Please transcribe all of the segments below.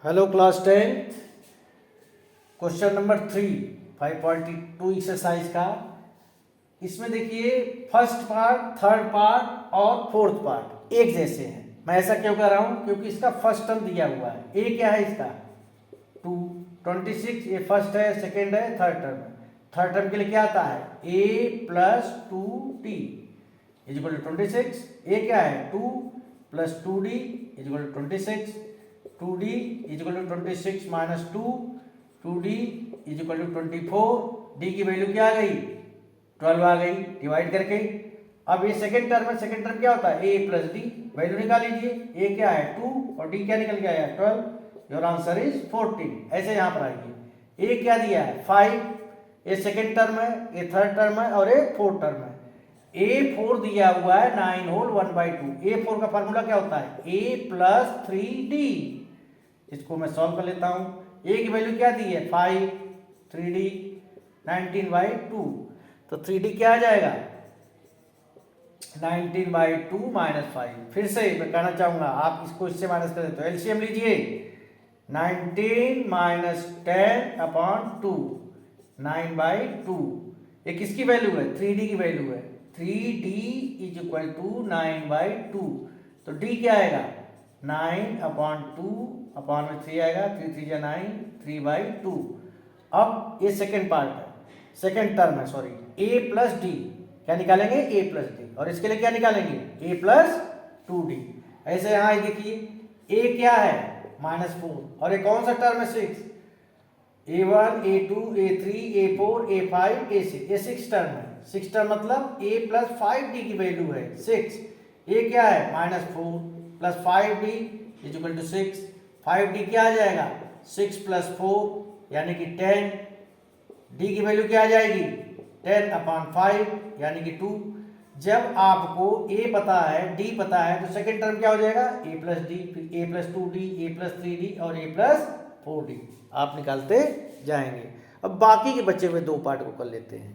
Hello class 10th। Question number 3 5.2 exercise का। इसमें देखिए फर्स्ट पार्ट, थर्ड पार्ट और फोर्थ पार्ट एक जैसे हैं। मैं ऐसा क्यों कर रहा हूं? क्योंकि इसका फर्स्ट टर्म दिया हुआ है। ए क्या है इसका? 2 26। ये फर्स्ट है, सेकेंड है, थर्ड टर्म है। थर्ड टर्म के लिए क्या आता है? a plus 2d is equal to 26। A क्या है? 2 plus 2d is equal to 26। 2d is equal to 26 minus 2, 2d is equal to 24। d की वैल्यू क्या आ गई? 12 आ गई डिवाइड करके। अब ये सेकंड टर्म है, सेकंड टर्म क्या होता है? a plus D. वैल्यू निकाल लीजिए। a क्या है? 2 और d क्या निकल के आया? 12। Your answer is 14। ऐसे यहां पर आइए। a क्या दिया है? 5। ये सेकंड टर्म है, ये थर्ड टर्म है और ये फोर्थ टर्म है। a4 दिया हुआ है 9 होल 1/2। a4 का फार्मूला क्या होता है? a plus 3d। इसको मैं सॉल्व कर लेता हूं। a की वैल्यू क्या दी है? 5, 3d 19/2। तो 3d क्या आ जाएगा? 19/2 माइनस 5। फिर से मैं कहना चाहूंगा, आप इसको इससे माइनस कर देते हो। एलसीएम लीजिए। 19 माइनस 10 अपॉन 2, 9/2। ये किसकी वैल्यू है? 3d की वैल्यू है। 3d is equal to 9/2। तो d क्या आएगा? 9/2 अपॉन में 3 आएगा। 3 3 जा 9, 3/2। अब ये सेकेंड पार्ट है, सेकेंड टर्म है, सॉरी। a प्लस डी क्या निकालेंगे? a plus D. और इसके लिए क्या निकालेंगे? a plus 2d। ऐसे यहां देखिए, a क्या है? -4। और ये कौन सा टर्म है? 6। a1 a2 a3 a4 a5 a6। ये 6 टर्म है। 6 टर्म मतलब a प्लस 5d की वैल्यू है 6। a क्या है? -4 plus 5d is equal to 6। 5d क्या आ जाएगा? 6 प्लस 4 यानी कि 10। d की वैल्यू क्या आ जाएगी? 10/5 यानी कि 2। जब आपको a पता है, d पता है, तो सेकेंड टर्म क्या हो जाएगा? a प्लस डी, फिर a plus 2d, a plus 3d और a प्लस 4d आप निकालते जाएंगे। अब बाकी के बचे हुए दो पार्ट को कर लेते हैं।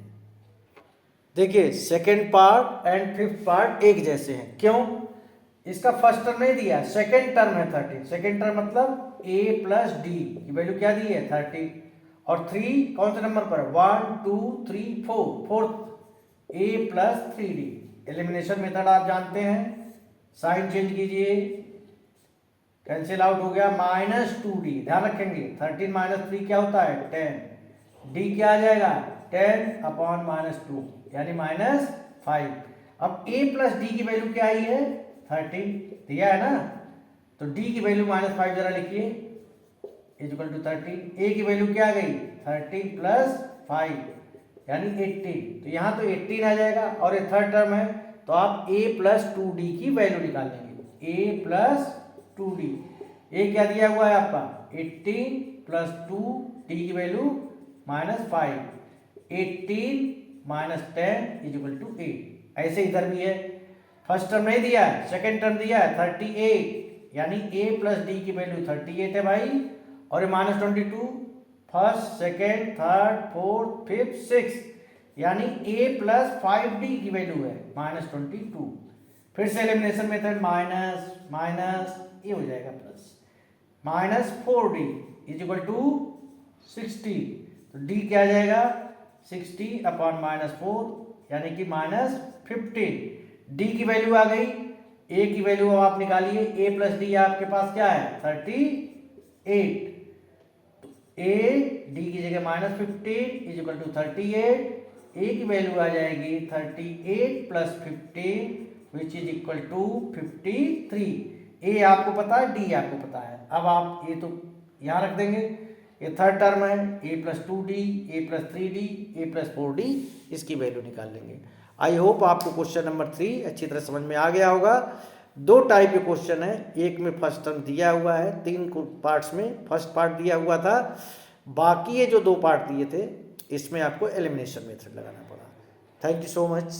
देखिए second part and fifth part एक जैसे हैं। क्यों? इसका फर्स्ट टर्म नहीं दिया, सेकेंड टर्म है 30। सेकेंड टर्म मतलब a प्लस डी की वैल्यू क्या दी है? 30। और 3 कौन से नंबर पर? 1 2 3 4, fourth a plus 3d। Elimination method आप जानते हैं। साइन चेंज कीजिए, कैंसिल आउट हो गया। -2d ध्यान रखेंगे। 13 माइनस 3 क्या होता है? 10। d क्या आ जाएगा? 10/-2 यानी -5। अब a प्लस डी की वैल्यू क्या आई है? 13 दिया है ना। तो d की वैल्यू -5 जरा लिखिए इज इक्वल टू 13। a की वैल्यू क्या आ गई? 13 प्लस 5 यानी 18। तो यहां तो 18 आ जाएगा। और ये थर्ड टर्म है तो आप a प्लस 2d की वैल्यू निकाल लेंगे। a plus 2d। a क्या दिया हुआ है आपका? 18 प्लस 2, d की value -5। 18 minus 10 is equal to 8। ऐसे इधर भी है। फर्स्ट टर्म नहीं दिया है, सेकेंड टर्म दिया है 38 यानी a प्लस डी की वैल्यू 38 है भाई। और ये -22 first, second, third, fourth, fifth, six यानी a प्लस 5d की वैल्यू है -22। फिर से एलिमिनेशन मेथड, माइनस माइनस ये हो जाएगा plus. -4d is equal to 60। तो d क्या आ जाएगा? 60/-4 यानी कि -15। d की वैल्यू आ गई। a की वैल्यू अब आप निकालिए। a प्लस डी आपके पास क्या है? 38। तो a d की जगह -15 इज इक्वल टू 38। a की वैल्यू आ जाएगी 38 plus 15 which is equal to 53। a आपको पता है, d आपको पता है। अब आप ये तो यहां रख देंगे। ये थर्ड टर्म है a plus 2d, a plus 3d, a plus 4d। इसकी वैल्यू निकाल लेंगे। आई होप आपको क्वेश्चन नंबर 3 अच्छी तरह समझ में आ गया होगा। दो टाइप के क्वेश्चन है। एक में फर्स्ट टर्म दिया हुआ है, 3 पार्ट्स में फर्स्ट पार्ट दिया हुआ था। बाकी ये जो 2 पार्ट दिए थे इसमें आपको एलिमिनेशन मेथड लगाना पड़ा। Thank you so much.